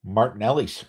Martinelli's.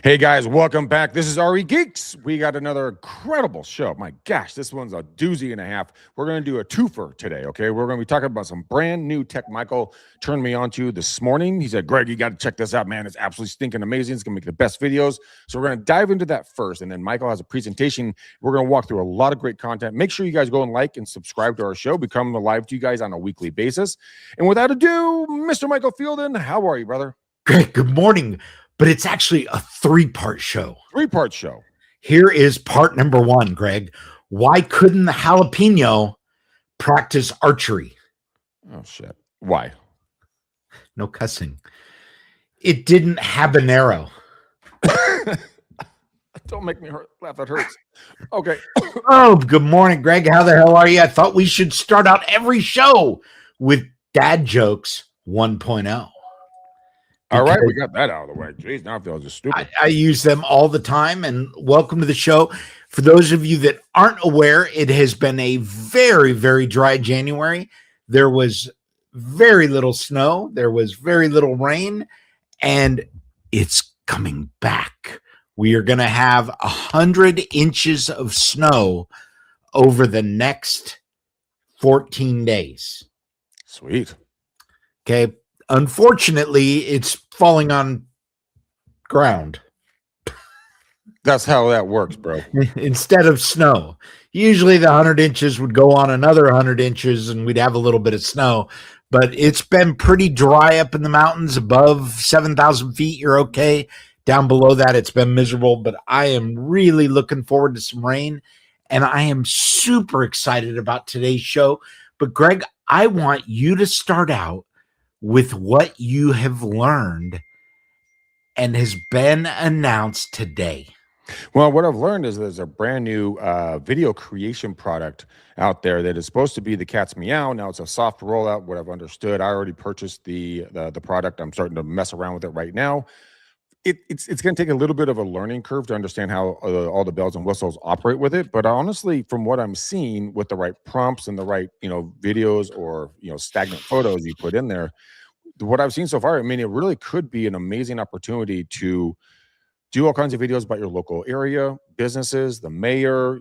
Hey guys, welcome back. This is RE Geeks. We got another incredible show. My gosh, this one's a doozy and a half. We're going to do a twofer today, okay? We're going to be talking about some brand new tech Michael turned me on to this morning. He said, Greg, you got to check this out, man. It's absolutely stinking amazing. It's going to make the best videos. So we're going to dive into that first. And then Michael has a presentation. We're going to walk through a lot of great content. Make sure you guys go and like and subscribe to our show. Become live to you guys on a weekly basis. And without ado, Mr. Michael Fielden, how are you, brother? Great. Good morning. But it's actually a three-part show. Three-part show. Here is part number one, Greg. Why couldn't the jalapeno practice archery? Oh, shit. Why? No cussing. It didn't have an arrow. Don't make me laugh. That hurts. Okay. Oh, good morning, Greg. How the hell are you? I thought we should start out every show with dad jokes 1.0. All right, we got that out of the way. Jeez, now I feel just stupid. I use them all the time, and welcome to the show. For those of you that aren't aware, it has been a very, very dry January. There was very little snow. There was very little rain, and it's coming back. We are going to have 100 inches of snow over the next 14 days. Sweet. Okay. Unfortunately, it's falling on ground. That's how that works, bro. Instead of snow. Usually the 100 inches would go on another 100 inches and we'd have a little bit of snow. But it's been pretty dry up in the mountains. Above 7,000 feet, you're okay. Down below that, it's been miserable. But I am really looking forward to some rain. And I am super excited about today's show. But Greg, I want you to start out with what you have learned and has been announced today. Well, what I've learned is there's a brand new video creation product out there that is supposed to be the cat's meow. Now it's a soft rollout. What I've understood, I already purchased the product. I'm starting to mess around with it right now. It's going to take a little bit of a learning curve to understand how all the bells and whistles operate with it. But honestly, from what I'm seeing, with the right prompts and the right videos or stagnant photos you put in there, what I've seen so far, I mean, it really could be an amazing opportunity to do all kinds of videos about your local area, businesses, the mayor,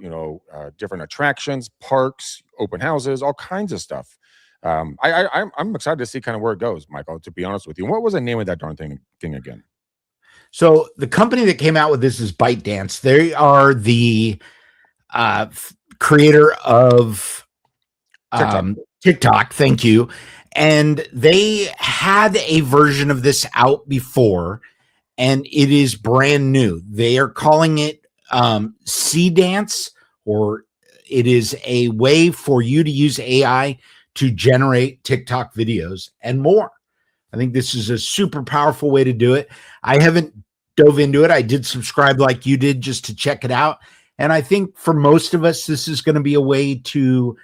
different attractions, parks, open houses, all kinds of stuff. I'm excited to see kind of where it goes, Michael. To be honest with you, what was the name of that darn thing again? So the company that came out with this is ByteDance. They are the creator of TikTok. Thank you. And they had a version of this out before, and it is brand new. They are calling it C-Dance, or it is a way for you to use AI to generate TikTok videos and more. I think this is a super powerful way to do it. I haven't dove into it. I did subscribe like you did just to check it out. And I think for most of us, this is going to be a way to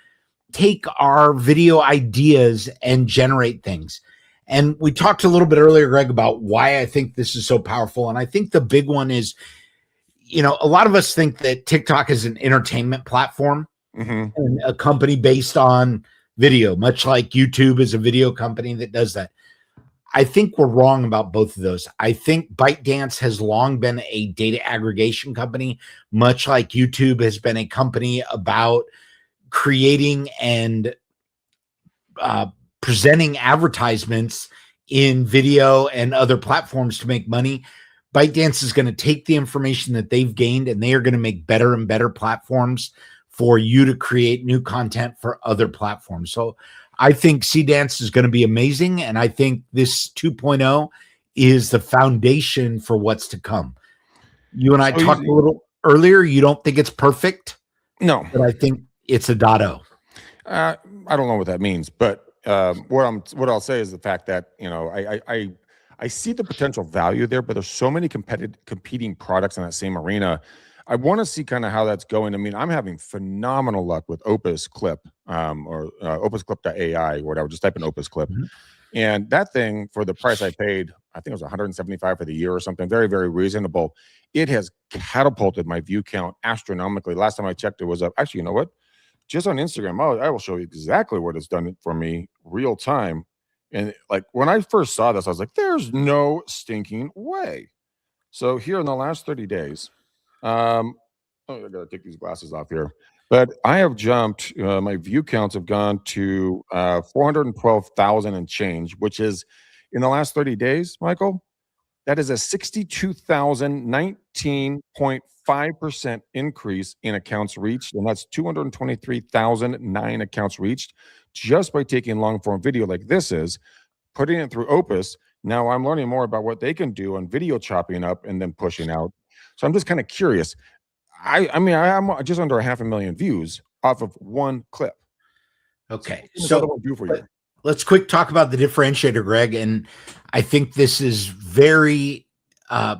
take our video ideas and generate things. And we talked a little bit earlier, Greg, about why I think this is so powerful. And I think the big one is, a lot of us think that TikTok is an entertainment platform and a company based on video, much like YouTube is a video company that does that. I think we're wrong about both of those. I think ByteDance has long been a data aggregation company, much like YouTube has been a company about creating and presenting advertisements in video and other platforms to make money. ByteDance is going to take the information that they've gained and they are going to make better and better platforms for you to create new content for other platforms. So I think C-Dance is going to be amazing. And I think this 2.0 is the foundation for what's to come. You and I talked a little earlier. You don't think it's perfect? No. But I think it's a .0. I don't know what that means, but what I'll say is the fact that, I see the potential value there, but there's so many competing products in that same arena. I want to see kind of how that's going. I mean, I'm having phenomenal luck with Opus Clip or opusclip.ai or whatever. Just type in Opus Clip. And that thing, for the price I paid, I think it was 175 for the year or something, very, very reasonable. It has catapulted my view count astronomically. Last time I checked, it was up. Actually, you know what? Just on Instagram, I will show you exactly what it's done for me real time. And like when I first saw this, I was like, there's no stinking way. So here in the last 30 days, oh, I gotta take these glasses off here. But I have jumped, my view counts have gone to 412,000 and change, which is in the last 30 days, Michael, that is a 62,019.5% increase in accounts reached. And that's 223,009 accounts reached just by taking long form video like this is, putting it through Opus. Now I'm learning more about what they can do on video chopping up and then pushing out. So I'm just kind of curious. I mean, I'm just under 500,000 views off of one clip. Okay. So what does that do for you? Let's quick talk about the differentiator, Greg. And I think this is very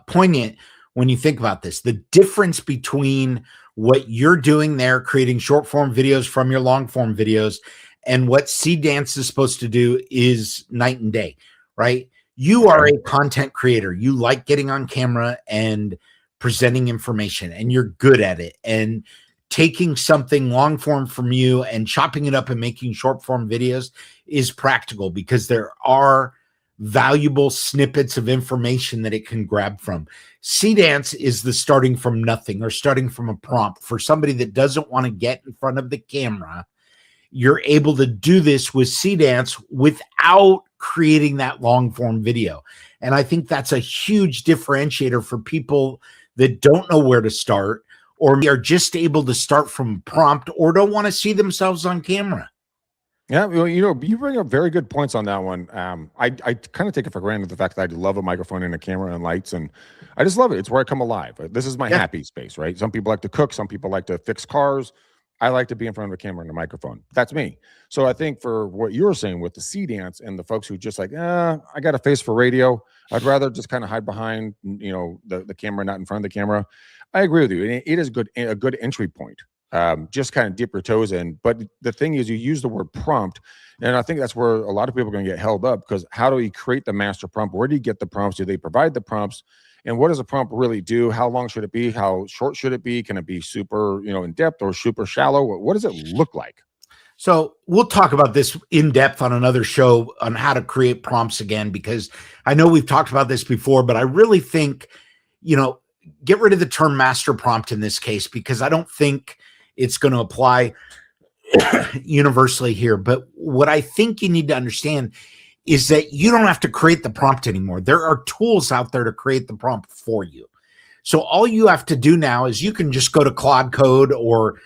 poignant when you think about this. The difference between what you're doing there, creating short form videos from your long form videos, and what Dance is supposed to do is night and day, right? You are a content creator. You like getting on camera and presenting information, and you're good at it. And taking something long form from you and chopping it up and making short form videos is practical because there are valuable snippets of information that it can grab from. Dance is the starting from nothing or starting from a prompt for somebody that doesn't want to get in front of the camera. You're able to do this with Dance without creating that long form video. And I think that's a huge differentiator for people that don't know where to start, or are just able to start from prompt, or don't want to see themselves on camera. Yeah, well, you know, you bring up very good points on that one. I kind of take it for granted the fact that I love a microphone and a camera and lights, and I just love it. It's where I come alive. This is my happy space, right? Some people like to cook, some people like to fix cars. I like to be in front of a camera and a microphone. That's me. So I think for what you were saying with the Dance and the folks who just like, I got a face for radio. I'd rather just kind of hide behind, you know, the camera, not in front of the camera. I agree with you. It is a good entry point. Just kind of dip your toes in. But the thing is, you use the word prompt, and I think that's where a lot of people are going to get held up, because how do you create the master prompt? Where do you get the prompts? Do they provide the prompts? And what does a prompt really do? How long should it be? How short should it be? Can it be super, you know, in depth or super shallow? What does it look like? So we'll talk about this in depth on another show on how to create prompts again, because I know we've talked about this before, but I really think, you know, get rid of the term master prompt in this case, because I don't think it's going to apply universally here. But what I think you need to understand is that you don't have to create the prompt anymore. There are tools out there to create the prompt for you. So all you have to do now is you can just go to Claude Code or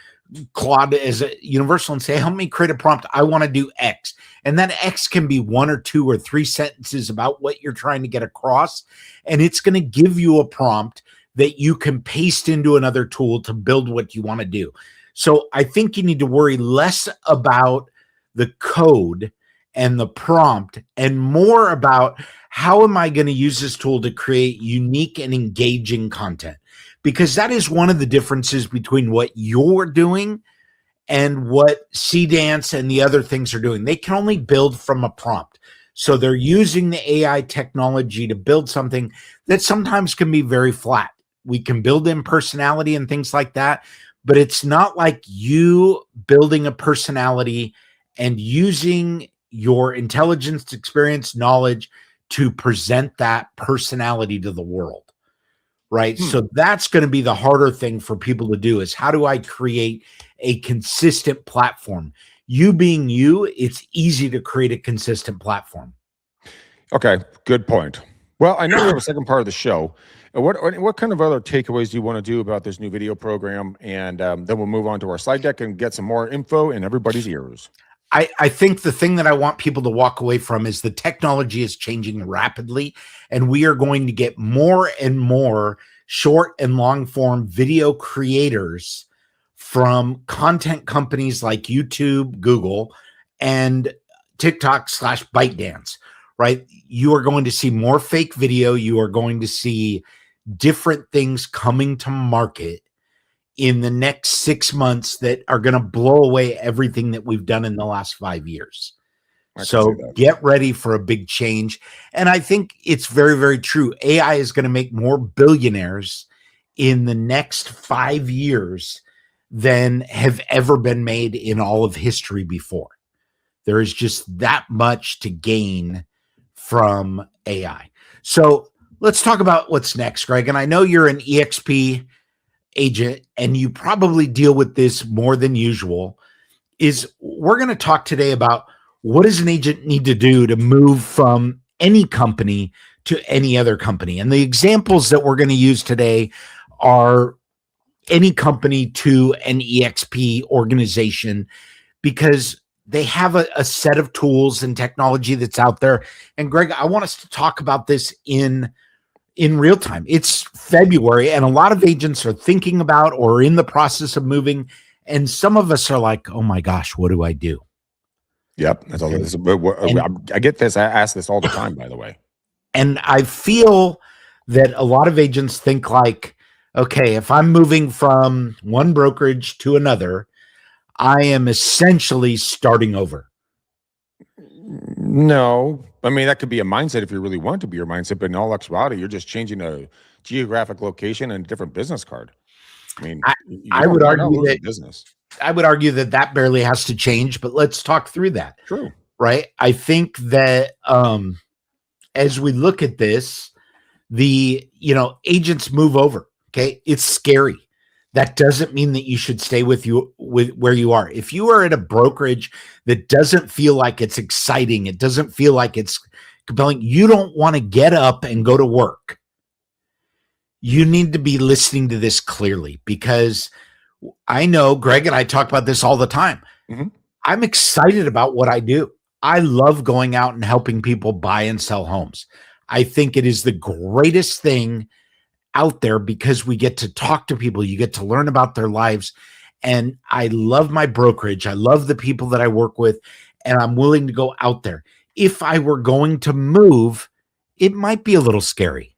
Claude as a universal and say, help me create a prompt. I want to do X. And that X can be 1 or 2 or 3 sentences about what you're trying to get across. And it's going to give you a prompt that you can paste into another tool to build what you want to do. So I think you need to worry less about the code and the prompt and more about how am I going to use this tool to create unique and engaging content? Because that is one of the differences between what you're doing and what Dance and the other things are doing. They can only build from a prompt. So they're using the AI technology to build something that sometimes can be very flat. We can build in personality and things like that, but it's not like you building a personality and using your intelligence, experience, knowledge to present that personality to the world, right? So that's going to be the harder thing for people to do, is how do I create a consistent platform? You being you, it's easy to create a consistent platform. Okay, good point. Well, I know we have a second part of the show. What kind of other takeaways do you want to do about this new video program? And then we'll move on to our slide deck and get some more info in everybody's ears. I think the thing that I want people to walk away from is the technology is changing rapidly, and we are going to get more and more short and long form video creators from content companies like YouTube, Google, and TikTok / ByteDance, right? You are going to see more fake video. You are going to see different things coming to market in the next 6 months that are going to blow away everything that we've done in the last 5 years. I can see So that. get ready for a big change. And I think it's very, very true. AI is going to make more billionaires in the next 5 years than have ever been made in all of history before. There is just that much to gain from AI. So let's talk about what's next, Greg. And I know you're an EXP agent and you probably deal with this more than usual. We're going to talk today about what does an agent need to do to move from any company to any other company. And the examples that we're going to use today are any company to an EXP organization, because they have a set of tools and technology that's out there. And Greg, I want us to talk about this in real time. It's February, and a lot of agents are thinking about or in the process of moving. And some of us are like, oh my gosh, what do I do? Yep. That's all. I get this. I ask this all the time, by the way. And I feel that a lot of agents think like, okay, if I'm moving from one brokerage to another, I am essentially starting over. No, I mean, that could be a mindset if you really want it to be your mindset, but in all actuality, you're just changing a geographic location and a different business card. I mean, I would argue that business. I would argue that barely has to change, but let's talk through that. True. Right. I think that as we look at this, agents move over. Okay. It's scary. That doesn't mean that you should stay with where you are. If you are at a brokerage that doesn't feel like it's exciting, it doesn't feel like it's compelling, you don't want to get up and go to work. You need to be listening to this clearly, because I know Greg and I talk about this all the time. Mm-hmm. I'm excited about what I do. I love going out and helping people buy and sell homes. I think it is the greatest thing out there because we get to talk to people. You get to learn about their lives. And I love my brokerage. I love the people that I work with, and I'm willing to go out there. If I were going to move, it might be a little scary.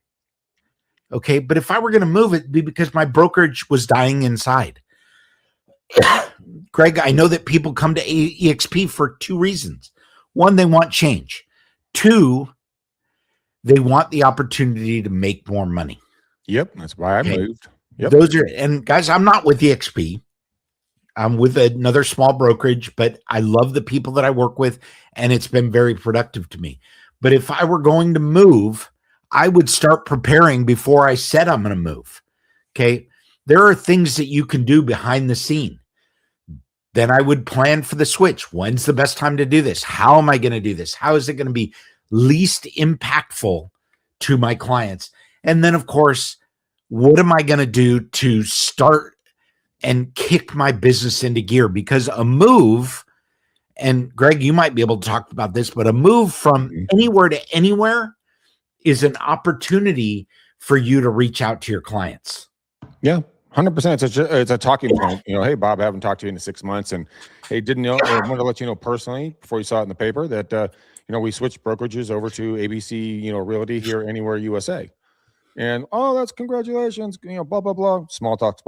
Okay. But if I were going to move, it'd be because my brokerage was dying inside. Greg, I know that people come to EXP for two reasons. One, they want change. Two, they want the opportunity to make more money. Yep, that's why I moved. Yep. And guys, I'm not with EXP. I'm with another small brokerage, but I love the people that I work with, and it's been very productive to me. But if I were going to move, I would start preparing before I said I'm going to move. Okay. There are things that you can do behind the scene. Then I would plan for the switch. When's the best time to do this? How am I going to do this? How is it going to be least impactful to my clients? And then, of course, what am I going to do to start and kick my business into gear? Because a move, and Greg, you might be able to talk about this, but a move from anywhere to anywhere is an opportunity for you to reach out to your clients. Yeah. 100%. It's a talking point. Hey, Bob, I haven't talked to you in 6 months, and hey, I want to let you know personally before you saw it in the paper that we switched brokerages over to ABC, Realty here, Anywhere USA, and that's congratulations. Blah blah blah. Small talk.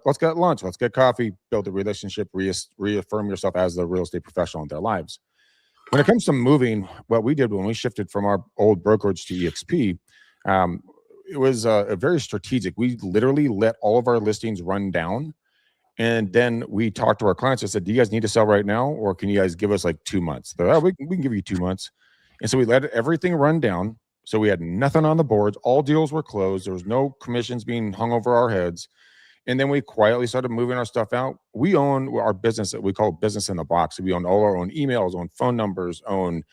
Let's get lunch. Let's get coffee. Build a relationship. Reaffirm yourself as the real estate professional in their lives. When it comes to moving, what we did when we shifted from our old brokerage to EXP, it was very strategic. We literally let all of our listings run down. And then we talked to our clients and said, do you guys need to sell right now? Or can you guys give us like 2 months? We can give you 2 months. And so we let everything run down. So we had nothing on the boards. All deals were closed. There was no commissions being hung over our heads. And then we quietly started moving our stuff out. We own our business that we call business in the box. We own all our own emails, own phone numbers, own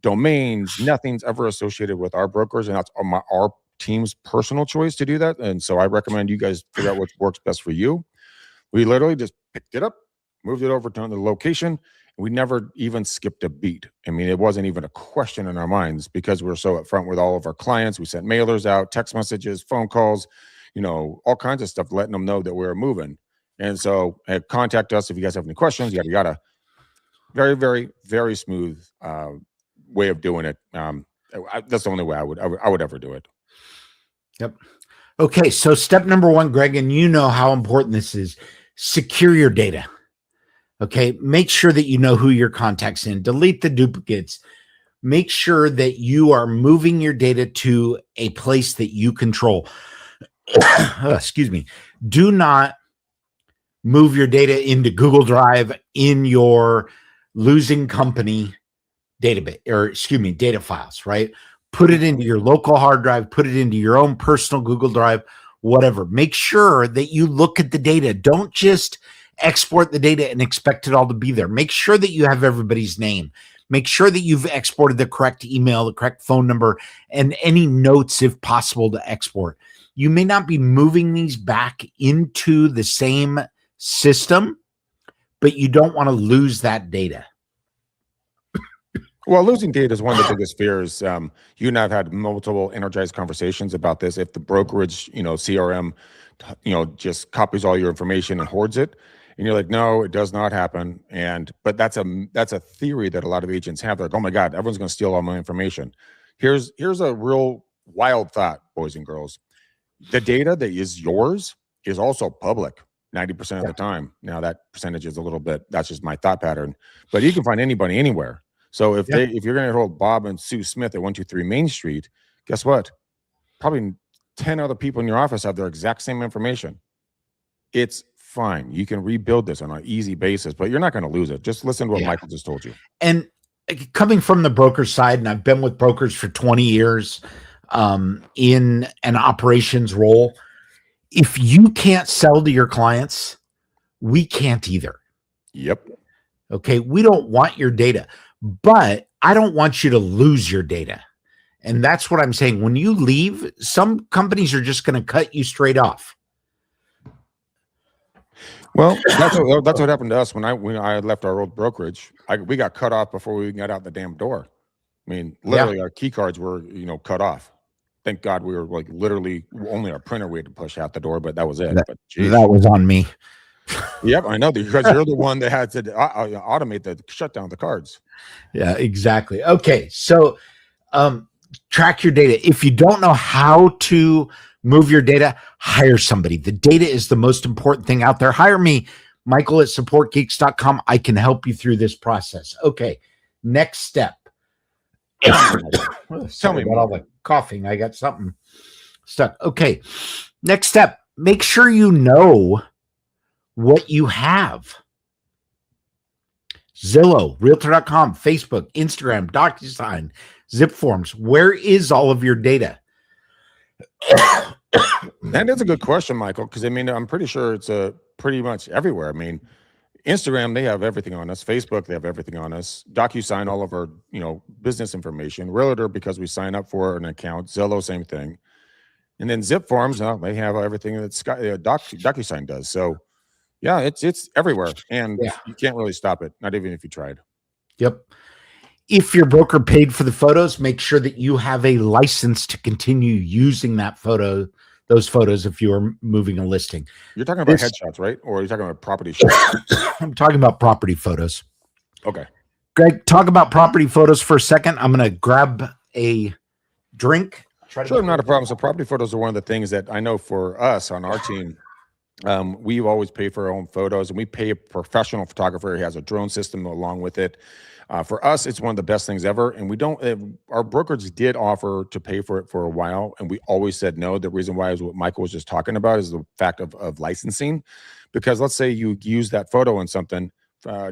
domains. Nothing's ever associated with our brokers. And that's our team's personal choice to do that. And so I recommend you guys figure out what works best for you. We literally just picked it up, moved it over to the location. We never even skipped a beat. I mean, it wasn't even a question in our minds because we're so upfront with all of our clients. We sent mailers out, text messages, phone calls, all kinds of stuff, letting them know that we're moving. And so contact us if you guys have any questions, yada, yada. Very, very, very smooth way of doing it. That's the only way I would ever do it. Yep. Okay. So step number one, Greg, and you know how important this is: secure your data. Okay. Make sure that you know who your contact's in. Delete the duplicates. Make sure that you are moving your data to a place that you control. Excuse me. Do not move your data into Google Drive in your losing company database, or excuse me, data files, right? Put it into your local hard drive, put it into your own personal Google Drive, whatever. Make sure that you look at the data. Don't just export the data and expect it all to be there. Make sure that you have everybody's name. Make sure that you've exported the correct email, the correct phone number, and any notes if possible to export. You may not be moving these back into the same system, but you don't want to lose that data. Well, losing data is one of the biggest fears. You and I have had multiple energized conversations about this. If the brokerage, CRM, just copies all your information and hoards it, and you're like, no, it does not happen. But that's a theory that a lot of agents have. They're like, oh my God, everyone's going to steal all my information. Here's a real wild thought, boys and girls. The data that is yours is also public 90% of the time. Now that percentage is a little bit, that's just my thought pattern, but you can find anybody anywhere. So if you're going to hold Bob and Sue Smith at 123 Main Street, guess what? Probably 10 other people in your office have their exact same information. It's fine. You can rebuild this on an easy basis, but you're not going to lose it. Just listen to what Michael just told you. And coming from the broker side, and I've been with brokers for 20 years in an operations role, if you can't sell to your clients, we can't either. Yep. Okay. We don't want your data, but I don't want you to lose your data. And that's what I'm saying. When you leave, some companies are just going to cut you straight off. Well, that's what happened to us when I left our old brokerage. We got cut off before we got out the damn door. I mean, literally, our key cards were cut off. Thank God we were like literally only our printer we had to push out the door, but that was it. That was on me. Yep, I know, because you're the one that had to automate the shutdown of the cards. Yeah, exactly. Okay, so track your data. If you don't know how to move your data, hire somebody. The data is the most important thing out there. Hire me, Michael at supportgeeks.com. I can help you through this process. Okay, next step. Tell me about all the coughing. I got something stuck. Okay, next step. Make sure you know what you have. Zillow, Realtor.com, Facebook, Instagram, DocuSign, Zip Forms. Where is all of your data? That is a good question, Michael, because I mean, I'm pretty sure it's pretty much everywhere. I mean, Instagram, they have everything on us. Facebook, they have everything on us. DocuSign, all of our business information. Realtor, because we sign up for an account. Zillow, same thing. And then Zip Forms, they have everything that DocuSign does. So yeah, it's everywhere, and you can't really stop it, not even if you tried. Yep. If your broker paid for the photos, make sure that you have a license to continue using those photos if you are moving a listing. You're talking about headshots, right? Or are you talking about property shots? I'm talking about property photos. Okay. Greg, talk about property photos for a second. I'm going to grab a drink. Sure, not a problem. So property photos are one of the things that I know for us on our team. We've always paid for our own photos, and we pay a professional photographer. He has a drone system along with it. For us, it's one of the best things ever. And we don't, our brokerage did offer to pay for it for a while, and we always said no. The reason why is what Michael was just talking about, is the fact of licensing. Because let's say you use that photo in something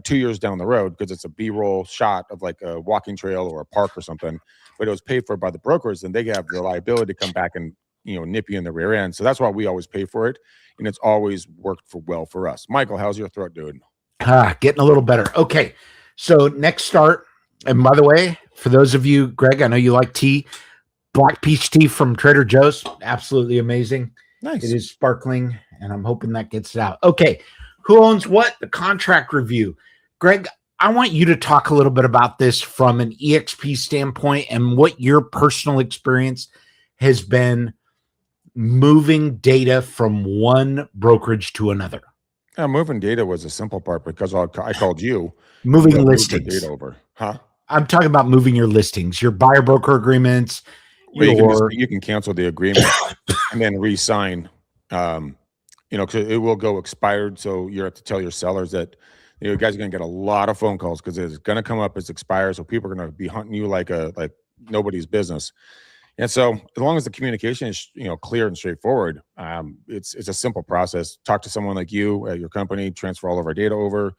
2 years down the road, because it's a B-roll shot of like a walking trail or a park or something, but it was paid for by the brokers, and they have the liability to come back and nip you in the rear end. So that's why we always pay for it, and it's always worked well for us. Michael, how's your throat doing? Getting a little better. Okay, so next start, and by the way, for those of you, Greg, I know you like tea. Black peach tea from Trader Joe's, absolutely amazing. Nice. It is sparkling, and I'm hoping that gets it out. Okay, who owns what? The contract review. Greg, I want you to talk a little bit about this from an EXP standpoint and what your personal experience has been moving data from one brokerage to another. Moving data was a simple part, because I called you. Moving listings. Data over. Huh? I'm talking about moving your listings, your buyer broker agreements. Well, you can cancel the agreement and then re-sign. Because it will go expired. So you have to tell your sellers that You guys are going to get a lot of phone calls because it's going to come up as expires. So people are going to be hunting you like nobody's business. And so as long as the communication is, clear and straightforward, it's a simple process. Talk to someone like you at your company, transfer all of our data over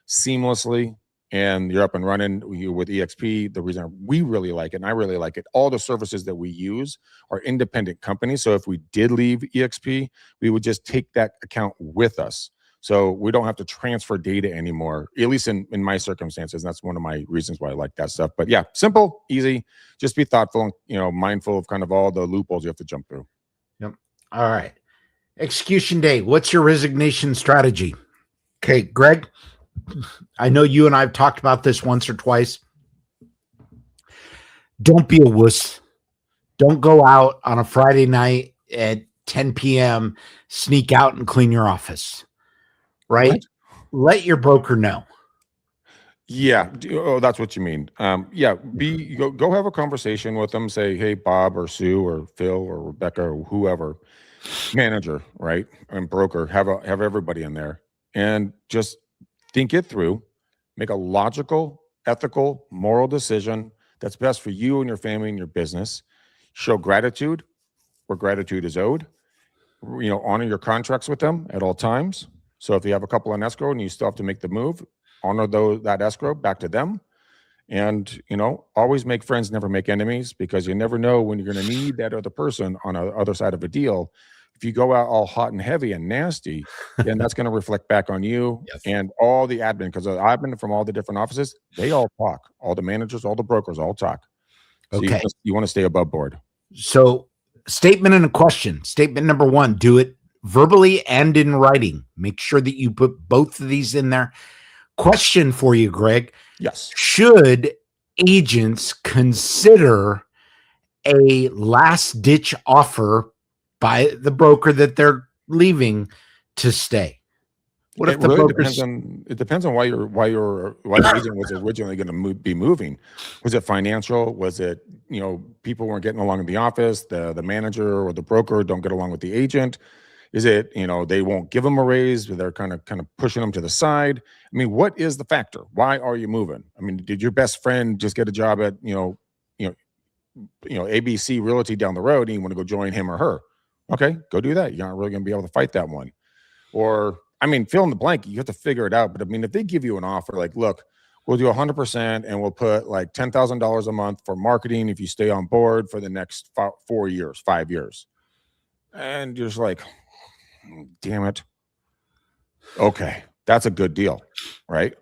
seamlessly, and you're up and running. With EXP, the reason we really like it, and I really like it, all the services that we use are independent companies. So if we did leave EXP, we would just take that account with us. So we don't have to transfer data anymore, at least in my circumstances. And that's one of my reasons why I like that stuff. But yeah, simple, easy. Just be thoughtful and, mindful of kind of all the loopholes you have to jump through. Yep. All right. Execution day. What's your resignation strategy? Okay, Greg, I know you and I have talked about this once or twice. Don't be a wuss. Don't go out on a Friday night at 10 p.m., sneak out and clean your office. Right? Let your broker know. Yeah. Oh, that's what you mean. Yeah. Go have a conversation with them. Say, hey, Bob or Sue or Phil or Rebecca or whoever, manager, right? And broker, have everybody in there and just think it through, make a logical, ethical, moral decision that's best for you and your family and your business. Show gratitude where gratitude is owed. Honor your contracts with them at all times. So if you have a couple on escrow and you still have to make the move, honor that escrow back to them. And, always make friends, never make enemies, because you never know when you're going to need that other person on the other side of a deal. If you go out all hot and heavy and nasty, then that's going to reflect back on you. Yes. And all the admin, because I've been from all the different offices, they all talk. All the managers, all the brokers all talk. So okay. You want to stay above board. So statement and a question. Statement number one, do it verbally and in writing. Make sure that you put both of these in there. Question for you, Greg. Yes. Should agents consider a last ditch offer by the broker that they're leaving to stay? What if the broker depends on why the agent was originally going to be moving. Was it financial? Was it, people weren't getting along in the office, the manager or the broker don't get along with the agent? Is it, they won't give them a raise, but they're kind of pushing them to the side? I mean, what is the factor? Why are you moving? I mean, did your best friend just get a job at, ABC Realty down the road and you want to go join him or her? Okay, go do that. You're not really going to be able to fight that one. Or, fill in the blank, you have to figure it out. But if they give you an offer, like, look, we'll do 100% and we'll put like $10,000 a month for marketing if you stay on board for the next 5 years. And you're just like, damn it. Okay, that's a good deal, right?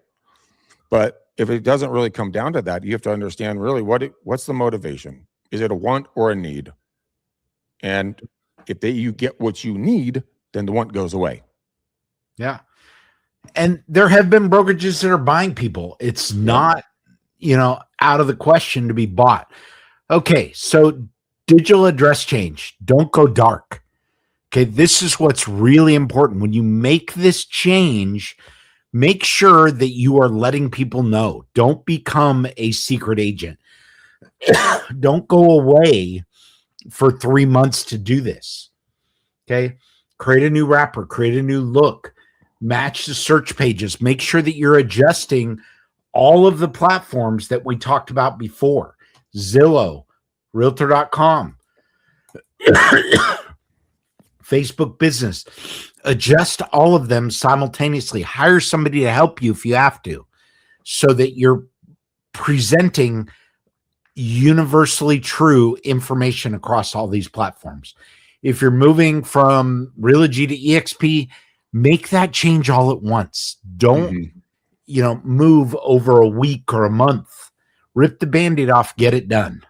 But if it doesn't really come down to that, you have to understand really what's the motivation. Is it a want or a need? And if you get what you need, then the want goes away. Yeah. And there have been brokerages that are buying people. It's not, out of the question to be bought. Okay, so digital address change. Don't go dark. Okay, this is what's really important. When you make this change, make sure that you are letting people know. Don't become a secret agent. Don't go away for 3 months to do this. Okay, create a new wrapper, create a new look, match the search pages. Make sure that you're adjusting all of the platforms that we talked about before. Zillow, Realtor.com, Facebook Business. Adjust all of them simultaneously. Hire somebody to help you if you have to, so that you're presenting universally true information across all these platforms. If you're moving from Realogy to EXP, make that change all at once. Don't, move over a week or a month. Rip the Band-Aid off, get it done.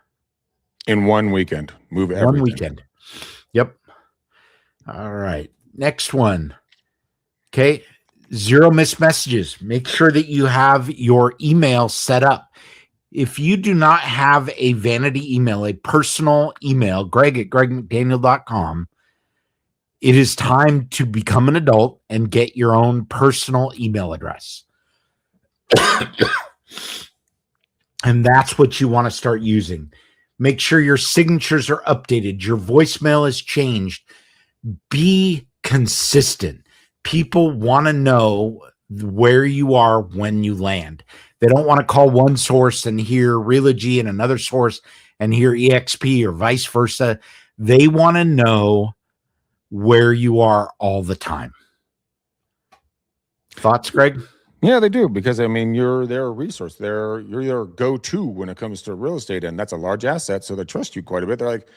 In one weekend. Move everything. One weekend. Yep. All right. Next one. Okay. 0 missed messages. Make sure that you have your email set up. If you do not have a vanity email, a personal email, greg@gregmcdaniel.com, it is time to become an adult and get your own personal email address. And that's what you want to start using. Make sure your signatures are updated. Your voicemail is changed. Be consistent. People want to know where you are when you land. They don't want to call one source and hear Realogy and another source and hear EXP or vice versa. They want to know where you are all the time. Thoughts, Greg? Yeah, they do, because I mean, you're their resource. You're their go-to when it comes to real estate, and that's a large asset. So they trust you quite a bit. They're like,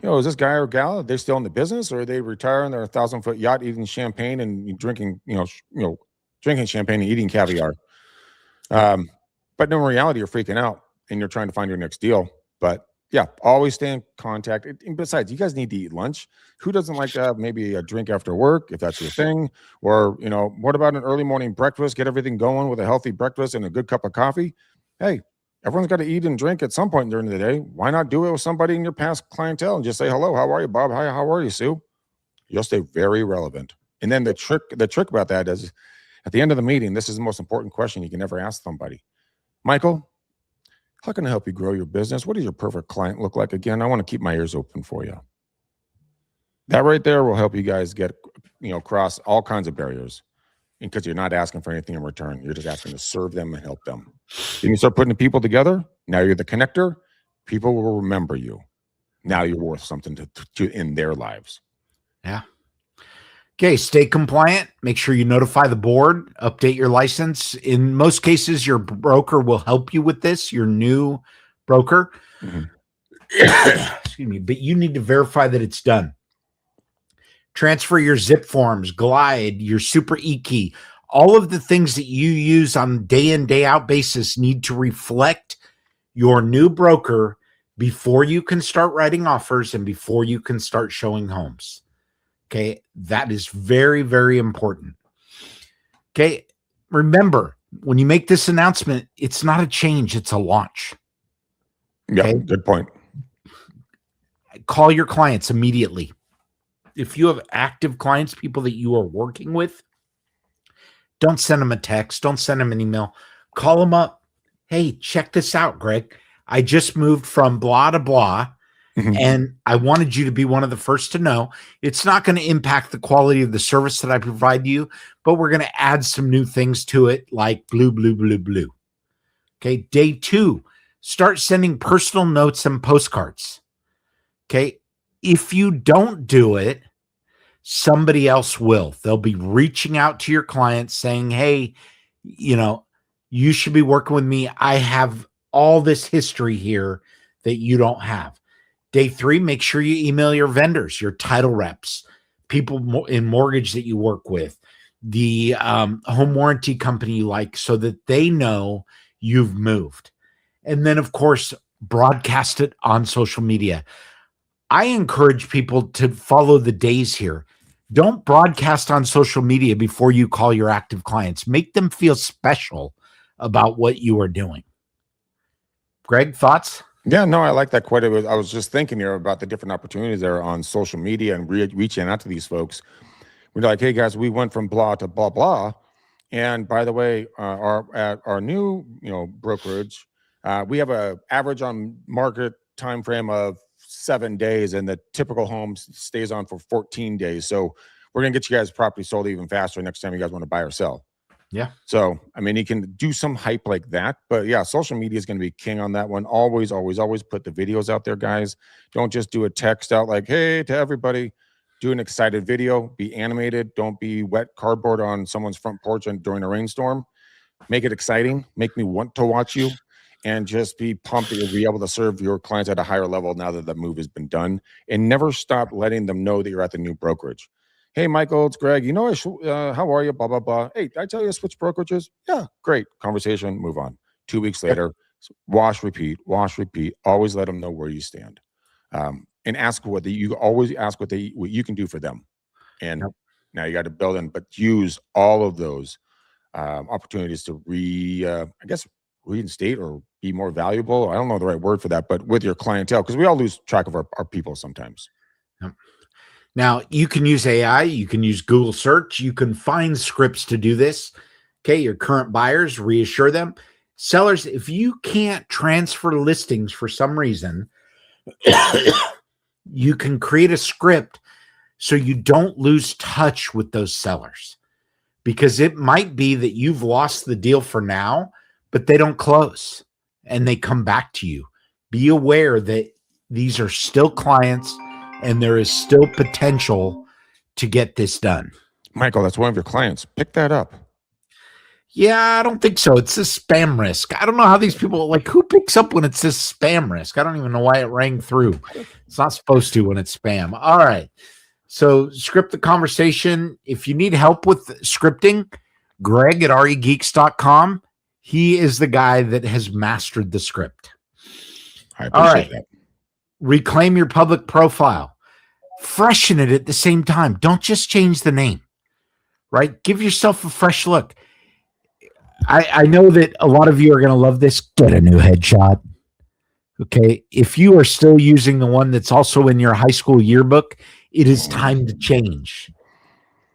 is this guy or gal, are they still in the business, or are they retiring their 1,000-foot yacht, eating champagne and drinking, drinking champagne and eating caviar? But in reality, you're freaking out and you're trying to find your next deal. But yeah, always stay in contact. And besides, you guys need to eat lunch. Who doesn't like to have maybe a drink after work, if that's your thing? Or, what about an early morning breakfast? Get everything going with a healthy breakfast and a good cup of coffee. Hey, everyone's got to eat and drink at some point during the day. Why not do it with somebody in your past clientele and just say, hello, how are you, Bob? Hi, how are you, Sue? You'll stay very relevant. And then the trick about that is, at the end of the meeting, this is the most important question you can ever ask somebody. Michael, how can I help you grow your business? What does your perfect client look like again? I want to keep my ears open for you. That right there will help you guys get, across all kinds of barriers, because you're not asking for anything in return. You're just asking to serve them and help them. Then you start putting the people together. Now you're the connector. People will remember you. Now you're worth something to in their lives. Yeah. Okay, stay compliant. Make sure you notify the board, update your license. In most cases, your broker will help you with this, your new broker. Excuse me, but you need to verify that it's done. Transfer your zip forms, Glide, your Super E-Key. All of the things that you use on day in, day out basis need to reflect your new broker before you can start writing offers and before you can start showing homes. Okay, that is very, very important. Okay, remember, when you make this announcement, it's not a change, it's a launch. Yeah, okay? Good point. Call your clients immediately. If you have active clients, people that you are working with, don't send them a text, don't send them an email. Call them up. Hey, check this out, Greg. I just moved from blah to blah. And I wanted you to be one of the first to know. It's not going to impact the quality of the service that I provide you, but we're going to add some new things to it, like blue, blue, blue, blue. Okay. Day 2, start sending personal notes and postcards. Okay. If you don't do it, somebody else will. They'll be reaching out to your clients saying, hey, you should be working with me. I have all this history here that you don't have. Day 3, make sure you email your vendors, your title reps, people in mortgage that you work with, the home warranty company you like, so that they know you've moved. And then, of course, broadcast it on social media. I encourage people to follow the days here. Don't broadcast on social media before you call your active clients. Make them feel special about what you are doing. Greg, thoughts? Yeah, no, I like that quite a bit. I was just thinking here about the different opportunities there on social media and reaching out to these folks. We're like, hey guys, we went from blah to blah blah, and by the way, our new brokerage, we have a average on market time frame of 7 days, and the typical home stays on for 14 days. So we're gonna get you guys property sold even faster next time you guys want to buy or sell. Yeah. So, I mean, you can do some hype like that, but yeah, social media is going to be king on that one. Always, always, always put the videos out there, guys. Don't just do a text out like, hey, to everybody. Do an excited video, be animated. Don't be wet cardboard on someone's front porch during a rainstorm. Make it exciting. Make me want to watch you, and just be pumped that you'll be able to serve your clients at a higher level now that the move has been done, and never stop letting them know that you're at the new brokerage. Hey, Michael, it's Greg. How are you? Blah, blah, blah. Hey, did I tell you to switch brokerages? Yeah, great. Conversation, move on. 2 weeks later, wash, repeat, wash, repeat. Always let them know where you stand. And ask what you can do for them. And now you got to build in, but use all of those opportunities to reinstate or be more valuable. I don't know the right word for that, but with your clientele, because we all lose track of our people sometimes. Now, you can use AI, you can use Google search, you can find scripts to do this. Okay, your current buyers, reassure them. Sellers, if you can't transfer listings for some reason, you can create a script so you don't lose touch with those sellers. because it might be that you've lost the deal for now, but they don't close and they come back to you. Be aware that these are still clients and there is still potential to get this done. Michael, that's one of your clients. Pick that up. Yeah, I don't think so. It's a spam risk. I don't know how these people, like, who picks up when it says spam risk? I don't even know why it rang through. It's not supposed to when it's spam. All right. So script the conversation. If you need help with scripting, Greg at regeeks.com. He is the guy that has mastered the script. I appreciate that. Reclaim your public profile. Freshen it at the same time. Don't just change the name, right? Give yourself a fresh look. I know that a lot of you are going to love this. Get a new headshot. Okay. If you are still using the one that's also in your high school yearbook, it is time to change.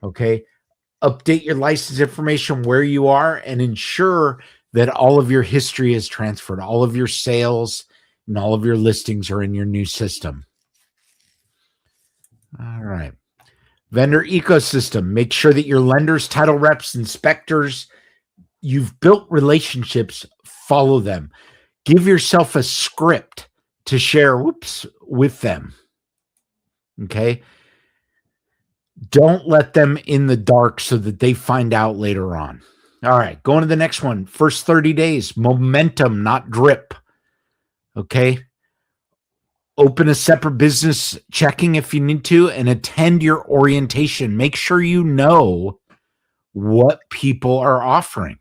Okay. Update your license information where you are and ensure that all of your history is transferred. All of your sales and all of your listings are in your new system. All right. Vendor ecosystem. Make sure that your lenders, title reps, inspectors, you've built relationships, follow them. Give yourself a script to share with them. Okay. Don't let them in the dark so that they find out later on. All right. Going to the next one. First 30 days, momentum, not drip. Okay. Open a separate business checking if you need to and attend your orientation. Make sure you know what people are offering.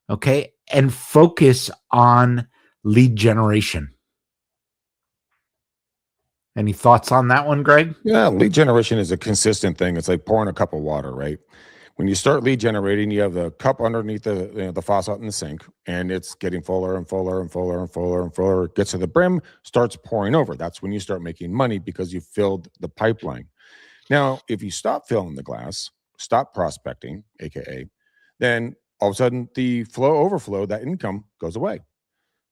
Okay. And focus on lead generation. Any thoughts on that one, Greg? Yeah, lead generation is a consistent thing. It's like pouring a cup of water, right? When you start lead generating, you have the cup underneath the faucet in the sink, and it's getting fuller and fuller and fuller and fuller and fuller. It gets to the brim, starts pouring over. That's when you start making money because you filled the pipeline. Now, if you stop filling the glass, stop prospecting, AKA, then all of a sudden the overflow, that income goes away.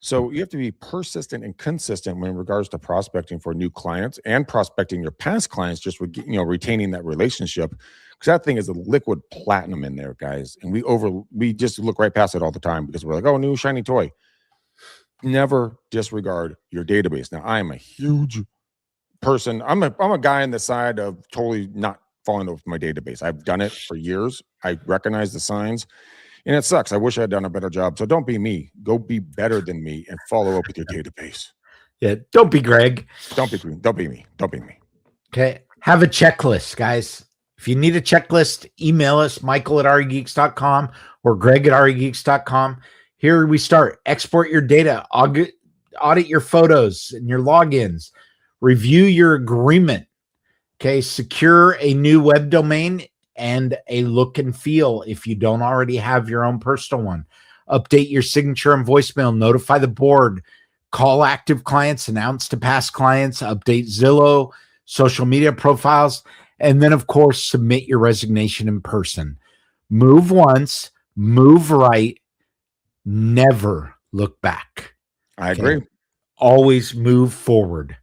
So you have to be persistent and consistent in regards to prospecting for new clients and prospecting your past clients, just with, retaining that relationship, because that thing is a liquid platinum in there, guys. And we just look right past it all the time because we're like, oh, new shiny toy. Never disregard your database. Now, I am a huge person. I'm a guy on the side of totally not following up with my database. I've done it for years. I recognize the signs. And it sucks. I wish I had done a better job. So don't be me. Go be better than me and follow up with your database. Yeah. Don't be Greg. Don't be me. Don't be me. Okay. Have a checklist, guys. If you need a checklist, email us, Michael at regeeks.com or Greg at regeeks.com. Here we start. Export your data. Audit your photos and your logins. Review your agreement. Okay. Secure a new web domain and a look and feel if you don't already have your own personal one. Update your signature and voicemail, notify the board, call active clients, announce to past clients, update Zillow, social media profiles, and then, of course, submit your resignation in person. Move once, move right, never look back. I agree. Always move forward.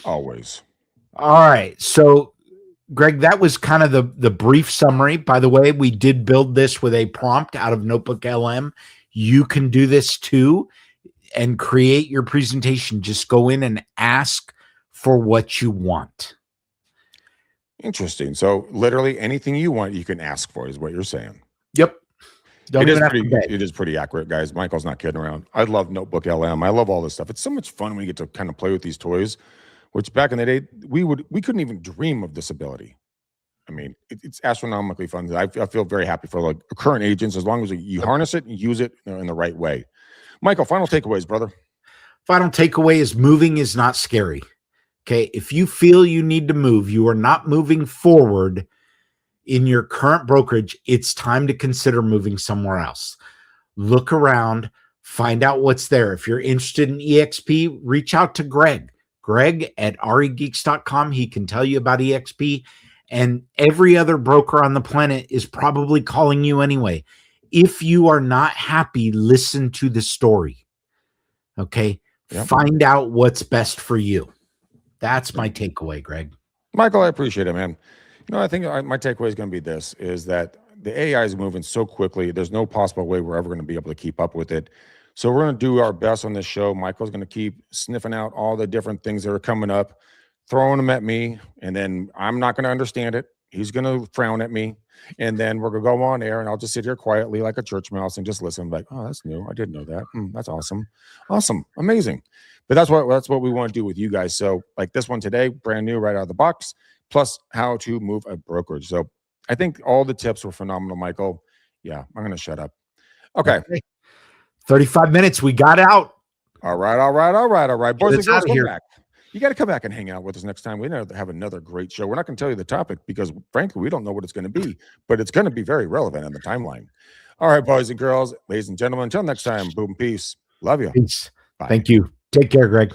Always. All right. So, Greg, that was kind of the brief summary. By the way, we did build this with a prompt out of Notebook LM. You can do this too and create your presentation. Just go in and ask for what you want. Interesting. So literally anything you want, you can ask for is what you're saying. Yep. It is pretty accurate, guys. Michael's not kidding around. I love Notebook LM. I love all this stuff. It's so much fun when you get to kind of play with these toys, which back in the day, we couldn't even dream of this ability. I mean, it's astronomically fun. I feel very happy for like current agents, as long as you harness it and use it in the right way. Michael, final takeaways, brother. Final takeaway is moving is not scary. Okay. If you feel you need to move, you are not moving forward in your current brokerage, it's time to consider moving somewhere else. Look around, find out what's there. If you're interested in EXP, reach out to Greg at regeeks.com. He can tell you about EXP, and every other broker on the planet is probably calling you anyway. If you are not happy, listen to the story. Okay. Yep. Find out what's best for you. That's my takeaway, Greg. Michael, I appreciate it, man. I think my takeaway is going to be this, is that the AI is moving so quickly. There's no possible way we're ever going to be able to keep up with it. So we're going to do our best on this show. Michael's going to keep sniffing out all the different things that are coming up, throwing them at me, and then I'm not going to understand it. He's going to frown at me, and then we're going to go on air, and I'll just sit here quietly like a church mouse and just listen. Like, oh, that's new. I didn't know that. That's awesome, amazing. But that's what we want to do with you guys. So like this one today, brand new, right out of the box, plus how to move a brokerage. So I think all the tips were phenomenal, Michael. Yeah, I'm going to shut up. Okay. 35 minutes. We got out. All right. Boys and girls, come back. You got to come back and hang out with us next time. We have another great show. We're not going to tell you the topic because, frankly, we don't know what it's going to be, but it's going to be very relevant in the timeline. All right, boys and girls, ladies and gentlemen, until next time, boom, peace. Love you. Peace. Bye. Thank you. Take care, Greg.